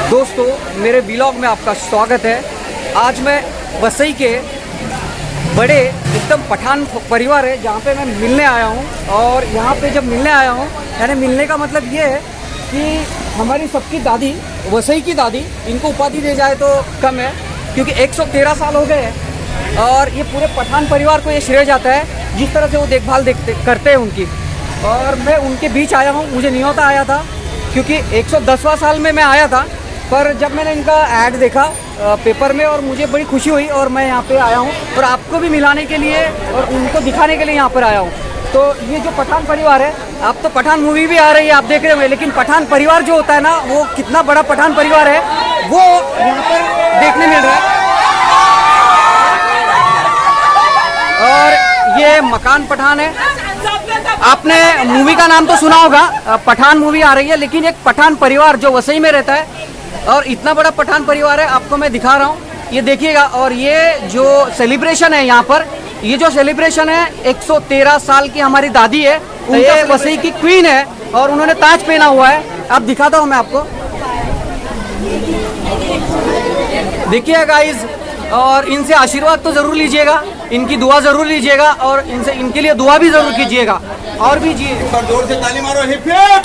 दोस्तों, मेरे व्लॉग में आपका स्वागत है। आज मैं वसई के बड़े एकदम पठान परिवार है जहाँ पे मैं मिलने आया हूँ। और यहाँ पे जब मिलने आया हूँ, यानी मिलने का मतलब ये है कि हमारी सबकी दादी, वसई की दादी, इनको उपाधि दे जाए तो कम है, क्योंकि 113 साल हो गए हैं और ये पूरे पठान परिवार को ये श्रेय जाता है जिस तरह से वो देखभाल करते हैं उनकी। और मैं उनके बीच आया हूँ। मुझे नहीं होता आया था क्योंकि 110वां साल में मैं आया था, पर जब मैंने इनका ऐड देखा पेपर में और मुझे बड़ी खुशी हुई और मैं यहाँ पे आया हूँ और आपको भी मिलाने के लिए और उनको दिखाने के लिए यहाँ पर आया हूँ। तो ये जो पठान परिवार है, आप तो पठान मूवी भी आ रही है, आप देख रहे होंगे, लेकिन पठान परिवार जो होता है ना, वो कितना बड़ा पठान परिवार है वो यहाँ पर देखने मिल रहा है। और ये मकान पठान है। आपने मूवी का नाम तो सुना होगा, पठान मूवी आ रही है, लेकिन एक पठान परिवार जो वसई में रहता है और इतना बड़ा पठान परिवार है, आपको मैं दिखा रहा हूँ, ये देखिएगा। और ये जो सेलिब्रेशन है यहाँ पर, ये जो सेलिब्रेशन है, 113 साल की हमारी दादी है, ये वसई की क्वीन है और उन्होंने ताज पहना हुआ है। अब दिखाता हूँ मैं आपको, देखिए गाइज। और इनसे आशीर्वाद तो जरूर लीजिएगा, इनकी दुआ जरूर लीजिएगा और इनसे इनके लिए दुआ भी जरूर कीजिएगा। और भी जी, जोर से ताली मारो। Hip hip.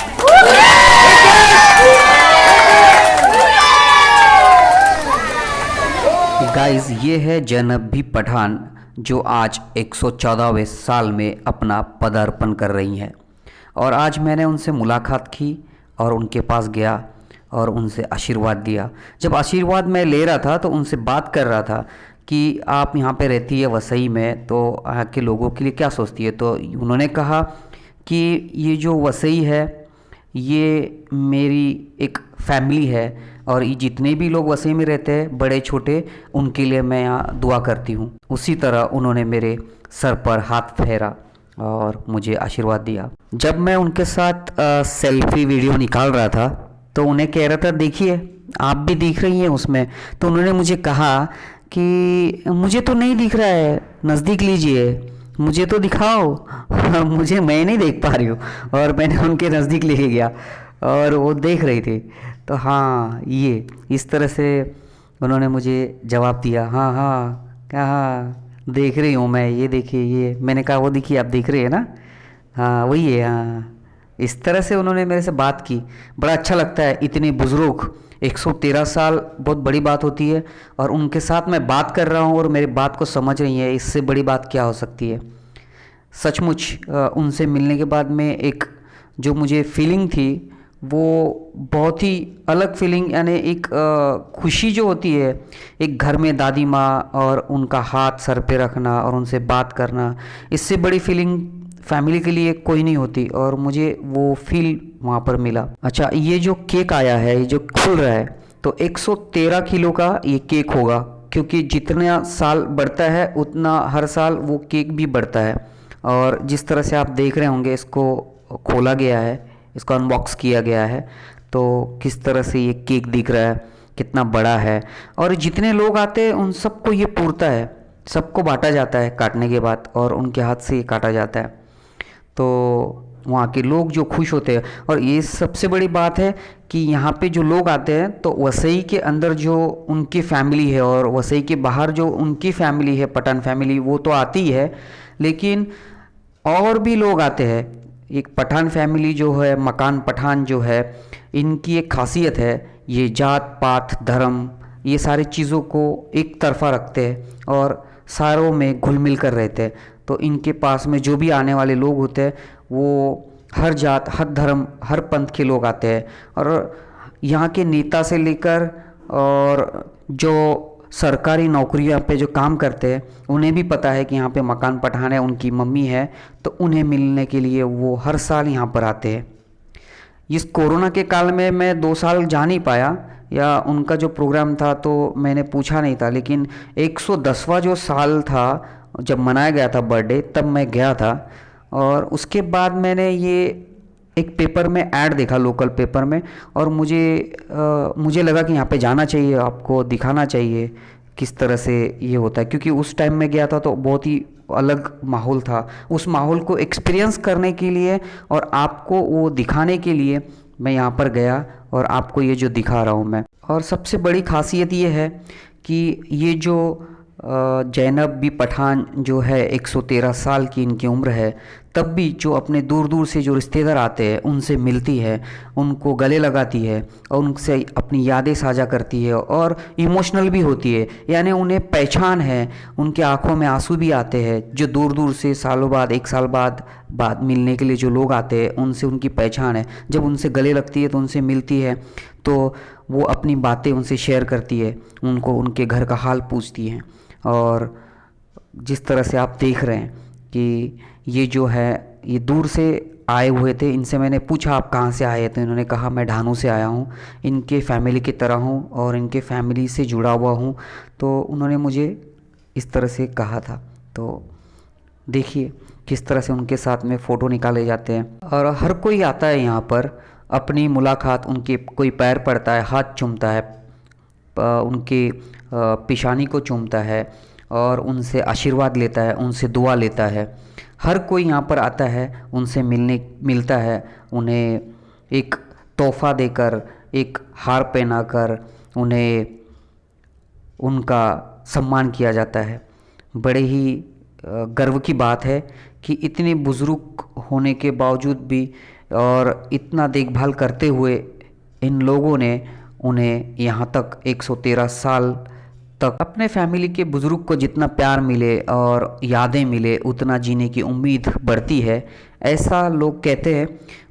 गाइस, ये है जैनब पठान जो आज 114वें साल में अपना पदार्पण कर रही हैं। और आज मैंने उनसे मुलाकात की और उनके पास गया और उनसे आशीर्वाद दिया। जब आशीर्वाद मैं ले रहा था तो उनसे बात कर रहा था कि आप यहाँ पे रहती है वसई में, तो यहाँ के लोगों के लिए क्या सोचती है। तो उन्होंने कहा कि ये जो वसई है ये मेरी एक फैमिली है और ये जितने भी लोग वसई में रहते हैं, बड़े छोटे, उनके लिए मैं यहाँ दुआ करती हूँ। उसी तरह उन्होंने मेरे सर पर हाथ फेरा और मुझे आशीर्वाद दिया। जब मैं उनके साथ सेल्फी वीडियो निकाल रहा था तो उन्हें कह रहा था, देखिए आप भी दिख रही हैं उसमें। तो उन्होंने मुझे कहा कि मुझे तो नहीं दिख रहा है, नज़दीक लीजिए, मुझे तो दिखाओ। मुझे, मैं नहीं देख पा रही हूँ। और मैंने उनके नज़दीक लेके गया और वो देख रही थी। तो हाँ, ये इस तरह से उन्होंने मुझे जवाब दिया। हाँ हाँ, कहा देख रही हूँ मैं, ये देखिए ये। मैंने कहा वो देखिए आप देख रहे हैं ना, हाँ वही है। हाँ, इस तरह से उन्होंने मेरे से बात की। बड़ा अच्छा लगता है, इतने बुज़ुर्ग, 113 साल बहुत बड़ी बात होती है और उनके साथ मैं बात कर रहा हूँ और मेरी बात को समझ रही है। इससे बड़ी बात क्या हो सकती है। सचमुच उनसे मिलने के बाद में एक जो मुझे फीलिंग थी वो बहुत ही अलग फीलिंग, यानी एक खुशी जो होती है, एक घर में दादी माँ और उनका हाथ सर पे रखना और उनसे बात करना, इससे बड़ी फीलिंग फैमिली के लिए कोई नहीं होती। और मुझे वो फील वहाँ पर मिला। अच्छा, ये जो केक आया है, ये जो खुल रहा है, तो 113 किलो का ये केक होगा, क्योंकि जितना साल बढ़ता है उतना हर साल वो केक भी बढ़ता है। और जिस तरह से आप देख रहे होंगे, इसको खोला गया है, इसको अनबॉक्स किया गया है, तो किस तरह से ये केक दिख रहा है, कितना बड़ा है। और जितने लोग आते हैं उन सबको ये पूरता है, सबको बांटा जाता है काटने के बाद, और उनके हाथ से ये काटा जाता है। तो वहाँ के लोग जो खुश होते हैं। और ये सबसे बड़ी बात है कि यहाँ पे जो लोग आते हैं, तो वसई के अंदर जो उनकी फैमिली है और वसई के बाहर जो उनकी फैमिली है, पठान फैमिली, वो तो आती है, लेकिन और भी लोग आते हैं। एक पठान फैमिली जो है, मकान पठान जो है, इनकी एक खासियत है, ये जात पात धर्म ये सारी चीज़ों को एक तरफा रखते हैं और सारों में घुल मिल कर रहते हैं। तो इनके पास में जो भी आने वाले लोग होते हैं वो हर जात, हर धर्म, हर पंथ के लोग आते हैं। और यहाँ के नेता से लेकर और जो सरकारी नौकरियों पे जो काम करते हैं, उन्हें भी पता है कि यहाँ पे मकान पठान है, उनकी मम्मी है, तो उन्हें मिलने के लिए वो हर साल यहाँ पर आते हैं। इस कोरोना के काल में मैं 2 साल जा नहीं पाया, या उनका जो प्रोग्राम था तो मैंने पूछा नहीं था, लेकिन 110वां जो साल था जब मनाया गया था बर्थडे, तब मैं गया था। और उसके बाद मैंने ये एक पेपर में ऐड देखा, लोकल पेपर में, और मुझे लगा कि यहाँ पे जाना चाहिए, आपको दिखाना चाहिए किस तरह से ये होता है। क्योंकि उस टाइम में गया था तो बहुत ही अलग माहौल था। उस माहौल को एक्सपीरियंस करने के लिए और आपको वो दिखाने के लिए मैं यहाँ पर गया और आपको ये जो दिखा रहा हूँ मैं। और सबसे बड़ी खासियत ये है कि ये जो ज़ैनब बी पठान जो है 113 साल की इनकी उम्र है, तब भी जो अपने दूर दूर से जो रिश्तेदार आते हैं उनसे मिलती है, उनको गले लगाती है और उनसे अपनी यादें साझा करती है और इमोशनल भी होती है। यानी उन्हें पहचान है, उनके आंखों में आंसू भी आते हैं। जो दूर दूर से सालों बाद, 1 साल बाद मिलने के लिए जो लोग आते हैं उनसे उनकी पहचान है। जब उनसे गले लगती है तो उनसे मिलती है तो वो अपनी बातें उनसे शेयर करती है, उनको उनके घर का हाल पूछती हैं। और जिस तरह से आप देख रहे हैं कि ये जो है ये दूर से आए हुए थे। इनसे मैंने पूछा आप कहाँ से आए थे, इन्होंने कहा मैं ढानू से आया हूँ, इनके फैमिली की तरह हूँ और इनके फैमिली से जुड़ा हुआ हूँ। तो उन्होंने मुझे इस तरह से कहा था। तो देखिए किस तरह से उनके साथ में फ़ोटो निकाले जाते हैं और हर कोई आता है यहाँ पर अपनी मुलाकात, उनके कोई पैर पड़ता है, हाथ चूमता है, उनके पेशानी को चूमता है और उनसे आशीर्वाद लेता है, उनसे दुआ लेता है। हर कोई यहाँ पर आता है, उनसे मिलता है, उन्हें एक तोहफ़ा देकर, एक हार पहनाकर उन्हें उनका सम्मान किया जाता है। बड़े ही गर्व की बात है कि इतने बुज़ुर्ग होने के बावजूद भी और इतना देखभाल करते हुए इन लोगों ने उन्हें यहाँ तक 113 साल तक अपने फैमिली के बुज़ुर्ग को जितना प्यार मिले और यादें मिले उतना जीने की उम्मीद बढ़ती है, ऐसा लोग कहते हैं।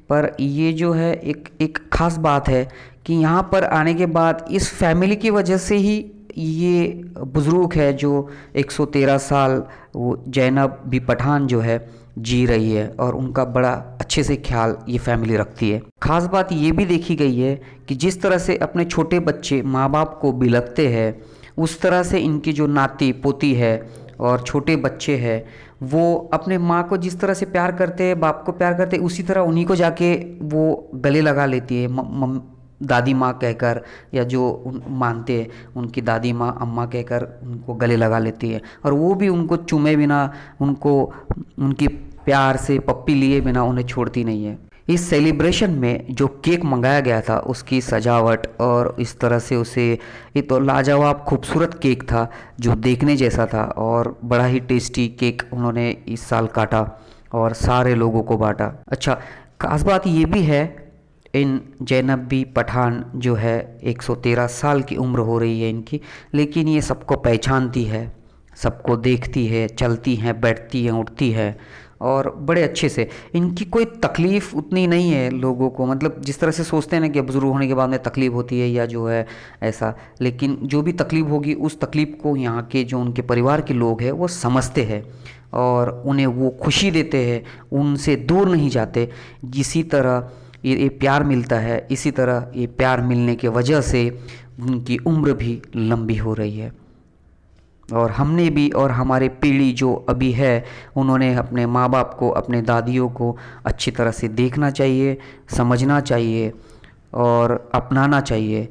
पर ये जो है एक ख़ास बात है कि यहाँ पर आने के बाद इस फैमिली की वजह से ही ये बुज़ुर्ग है जो 113 साल वो ज़ैनब बी पठान जो है जी रही है और उनका बड़ा अच्छे से ख्याल ये फैमिली रखती है। ख़ास बात ये भी देखी गई है कि जिस तरह से अपने छोटे बच्चे माँ बाप को बिलखते हैं, उस तरह से इनकी जो नाती पोती है और छोटे बच्चे हैं वो अपने माँ को जिस तरह से प्यार करते हैं, बाप को प्यार करते हैं, उसी तरह उन्हीं को जाके वो गले लगा लेती है दादी माँ कहकर, या जो मानते हैं उनकी दादी माँ अम्मा कहकर उनको गले लगा लेती है और वो भी उनको चूमे बिना, उनको उनकी प्यार से पप्पी लिए बिना उन्हें छोड़ती नहीं है। इस सेलिब्रेशन में जो केक मंगाया गया था उसकी सजावट और इस तरह से उसे, ये तो लाजवाब खूबसूरत केक था जो देखने जैसा था और बड़ा ही टेस्टी केक उन्होंने इस साल काटा और सारे लोगों को बांटा। अच्छा, खास बात ये भी है इन ज़ैनब बी पठान जो है 113 साल की उम्र हो रही है इनकी, लेकिन ये सबको पहचानती है, सबको देखती है, चलती हैं, बैठती हैं, उठती है और बड़े अच्छे से। इनकी कोई तकलीफ़ उतनी नहीं है लोगों को, मतलब जिस तरह से सोचते हैं ना कि बुज़ुर्ग होने के बाद में तकलीफ़ होती है या जो है ऐसा, लेकिन जो भी तकलीफ़ होगी उस तकलीफ़ को यहाँ के जो उनके परिवार के लोग हैं वो समझते हैं और उन्हें वो खुशी देते हैं, उनसे दूर नहीं जाते। जिसी तरह ये प्यार मिलता है, इसी तरह ये प्यार मिलने के वजह से उनकी उम्र भी लंबी हो रही है। और हमने भी और हमारे पीढ़ी जो अभी है उन्होंने अपने माँ बाप को, अपने दादियों को अच्छी तरह से देखना चाहिए, समझना चाहिए और अपनाना चाहिए।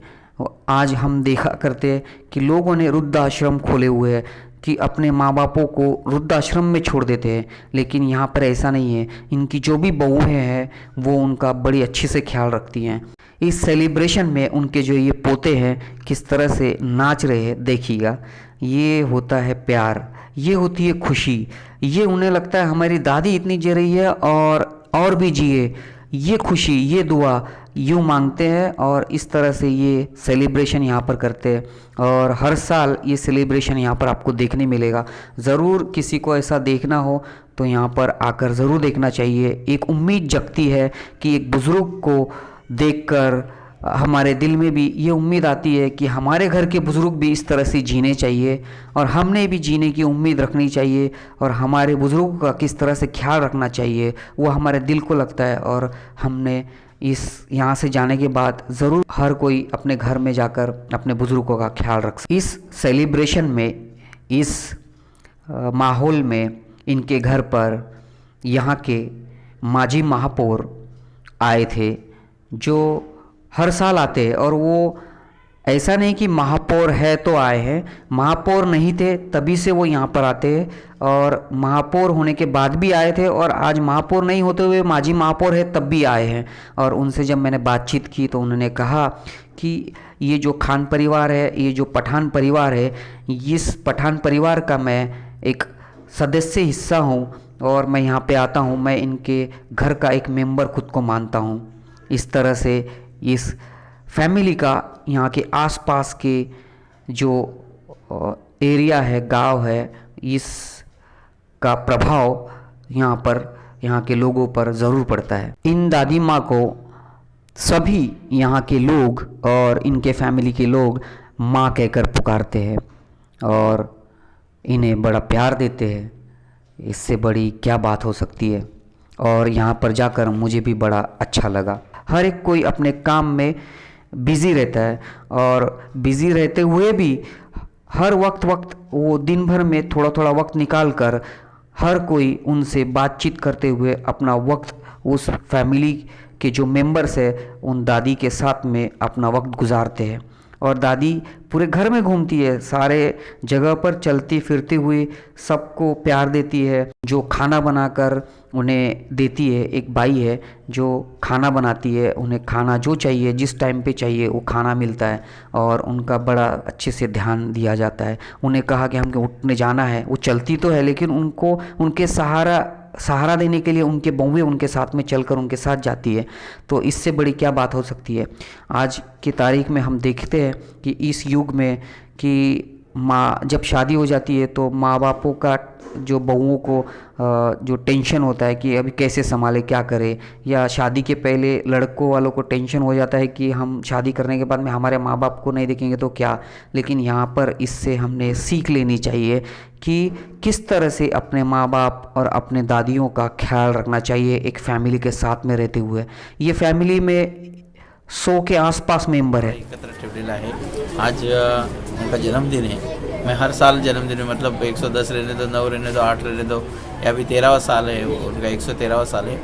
आज हम देखा करते हैं कि लोगों ने वृद्धाश्रम खोले हुए हैं कि अपने माँ बापों को वृद्धाश्रम में छोड़ देते हैं, लेकिन यहाँ पर ऐसा नहीं है। इनकी जो भी बहुएं हैं वो उनका बड़ी अच्छे से ख्याल रखती हैं। इस सेलिब्रेशन में उनके जो ये पोते हैं किस तरह से नाच रहे हैं देखिएगा। ये होता है प्यार, ये होती है खुशी, ये उन्हें लगता है हमारी दादी इतनी जी रही है और भी जिए, ये खुशी, ये दुआ यूँ मांगते हैं और इस तरह से ये सेलिब्रेशन यहाँ पर करते हैं। और हर साल ये सेलिब्रेशन यहाँ पर आपको देखने मिलेगा। ज़रूर किसी को ऐसा देखना हो तो यहाँ पर आकर ज़रूर देखना चाहिए। एक उम्मीद जगती है कि एक बुज़ुर्ग को देखकर हमारे दिल में भी ये उम्मीद आती है कि हमारे घर के बुज़ुर्ग भी इस तरह से जीने चाहिए और हमने भी जीने की उम्मीद रखनी चाहिए और हमारे बुज़ुर्गों का किस तरह से ख्याल रखना चाहिए वो हमारे दिल को लगता है। और हमने इस यहाँ से जाने के बाद ज़रूर हर कोई अपने घर में जाकर अपने बुज़ुर्गों का ख्याल रख सके। इस सेलिब्रेशन में, इस माहौल में इनके घर पर यहाँ के माजी महापौर आए थे जो हर साल आते हैं और वो ऐसा नहीं कि महापौर है तो आए हैं, महापौर नहीं थे तभी से वो यहाँ पर आते हैं, और महापौर होने के बाद भी आए थे, और आज महापौर नहीं होते हुए माजी महापौर है तब भी आए हैं। और उनसे जब मैंने बातचीत की तो उन्होंने कहा कि ये जो खान परिवार है, ये जो पठान परिवार है, इस पठान परिवार का मैं एक सदस्य हिस्सा हूँ, और मैं यहाँ पे आता हूँ, मैं इनके घर का एक मेंबर खुद को मानता हूँ। इस तरह से इस फैमिली का यहाँ के आसपास के जो एरिया है, गांव है, इस का प्रभाव यहाँ पर, यहाँ के लोगों पर ज़रूर पड़ता है। इन दादी माँ को सभी यहाँ के लोग और इनके फैमिली के लोग माँ कहकर पुकारते हैं और इन्हें बड़ा प्यार देते हैं। इससे बड़ी क्या बात हो सकती है। और यहाँ पर जाकर मुझे भी बड़ा अच्छा लगा। हर एक कोई अपने काम में बिज़ी रहता है, और बिज़ी रहते हुए भी हर वक्त वो दिन भर में थोड़ा थोड़ा वक्त निकाल कर हर कोई उनसे बातचीत करते हुए अपना वक्त उस फैमिली के जो मेंबर्स है उन दादी के साथ में अपना वक्त गुजारते हैं। और दादी पूरे घर में घूमती है, सारे जगह पर चलती फिरती हुई सबको प्यार देती है, जो खाना बनाकर उन्हें देती है। एक बाई है जो खाना बनाती है, उन्हें खाना जो चाहिए जिस टाइम पे चाहिए वो खाना मिलता है, और उनका बड़ा अच्छे से ध्यान दिया जाता है। उन्हें कहा कि हमको उठने जाना है, वो चलती तो है लेकिन उनको उनके सहारा देने के लिए उनके बहुएं उनके साथ में चलकर उनके साथ जाती है। तो इससे बड़ी क्या बात हो सकती है। आज की तारीख में हम देखते हैं कि इस युग में कि माँ जब शादी हो जाती है तो माँ बापों का जो बहुओं को जो टेंशन होता है कि अभी कैसे संभाले, क्या करें, या शादी के पहले लड़कों वालों को टेंशन हो जाता है कि हम शादी करने के बाद में हमारे माँ बाप को नहीं देखेंगे तो क्या। लेकिन यहाँ पर इससे हमने सीख लेनी चाहिए कि किस तरह से अपने माँ बाप और अपने दादियों का ख्याल रखना चाहिए एक फैमिली के साथ में रहते हुए। ये फैमिली में 100 के आसपास मेंबर है। एकत्र ठेवलेला आहे। आज उनका जन्मदिन है। मैं हर साल जन्मदिन में मतलब 110 रहने दो, 9 रहने दो, 8 रहने दो, या अभी 13वां साल है उनका, 113वां साल है।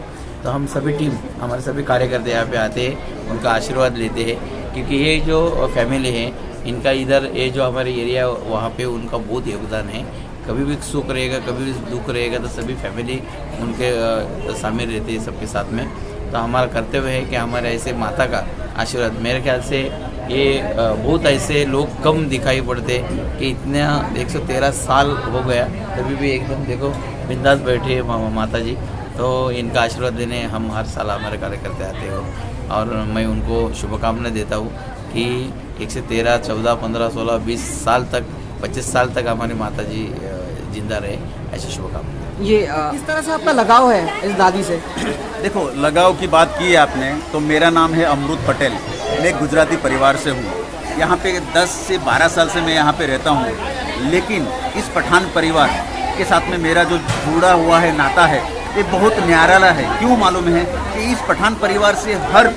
तो हम सभी टीम, हमारे सभी कार्यकर्ता यहाँ पे आते हैं, उनका आशीर्वाद लेते हैं, क्योंकि ये जो फैमिली है इनका इधर ये जो हमारे एरिया वहाँ पे उनका बहुत योगदान है। कभी भी सुख रहेगा, कभी भी दुख रहेगा तो सभी फैमिली उनके शामिल रहती है सबके साथ में। तो हमारा कर्तव्य है कि हमारे ऐसे माता का आशीर्वाद, मेरे ख्याल से ये बहुत ऐसे लोग कम दिखाई पड़ते कि इतना 113 साल हो गया तभी भी एकदम देखो बिंदास बैठे हैं माता जी। तो इनका आशीर्वाद देने हम हर साल हमारे कार्यकर्ता आते हो, और मैं उनको शुभकामनाएं देता हूँ कि 113, 14, 15, 16, 20 साल तक, 25 साल तक हमारी माता जी जिंदा रहे, ऐसी शुभकामनाएं। ये किस तरह से आपका लगाव है इस दादी से? देखो, लगाव की बात की है आपने, तो मेरा नाम है अमृत पटेल। मैं गुजराती परिवार से हूँ। यहाँ पे 10 से 12 साल से मैं यहाँ पे रहता हूँ, लेकिन इस पठान परिवार के साथ में मेरा जो जुड़ा हुआ है नाता है ये बहुत न्यारा है। क्यों मालूम है कि इस पठान परिवार से हर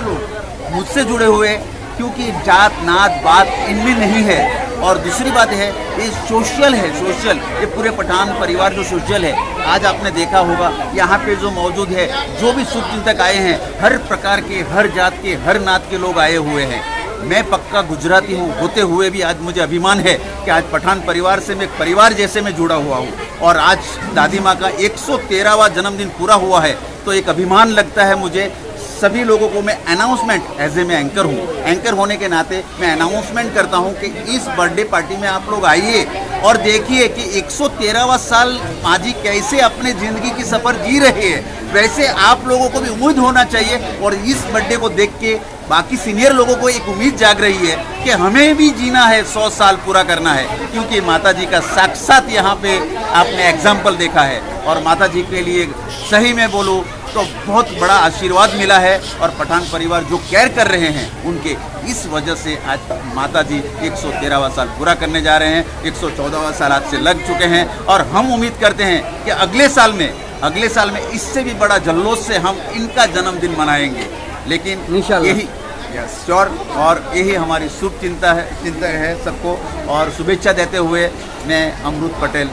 लोग मुझसे जुड़े हुए, क्योंकि जात नात बात इनमें नहीं है। और दूसरी बात है ये सोशल है, सोशल, ये पूरे पठान परिवार जो सोशल है। आज आपने देखा होगा यहाँ पे जो मौजूद है, जो भी शुभचिंतक आए हैं, हर प्रकार के, हर जात के, हर नात के लोग आए हुए हैं। मैं पक्का गुजराती हूँ होते हुए भी आज मुझे अभिमान है कि आज पठान परिवार से मैं एक परिवार जैसे मैं जुड़ा हुआ हूँ। और आज दादी माँ का 113वां जन्मदिन पूरा हुआ है, तो एक अभिमान लगता है मुझे। सभी लोगों को मैं अनाउंसमेंट, एज ए मैं एंकर हूँ, एंकर होने के नाते मैं अनाउंसमेंट करता हूँ कि इस बर्थडे पार्टी में आप लोग आइए और देखिए कि 113वां साल माँ जी कैसे अपने ज़िंदगी की सफ़र जी रहे हैं। वैसे आप लोगों को भी उम्मीद होना चाहिए, और इस बर्थडे को देख के बाकी सीनियर लोगों को एक उम्मीद जाग रही है कि हमें भी जीना है, 100 साल पूरा करना है, क्योंकि माता जी का साक्षात यहाँ पे आपने एग्जाम्पल देखा है। और माता जी के लिए सही में बोलूँ तो बहुत बड़ा आशीर्वाद मिला है, और पठान परिवार जो केयर कर रहे हैं उनके, इस वजह से आज माता जी 113वां साल पूरा करने जा रहे हैं। 114वां साल आज से लग चुके हैं, और हम उम्मीद करते हैं कि अगले साल में इससे भी बड़ा जल्लोष से हम इनका जन्मदिन मनाएंगे। लेकिन यही श्योर, और यही हमारी शुभ चिंतक है सबको। और शुभेच्छा देते हुए मैं अमृत पटेल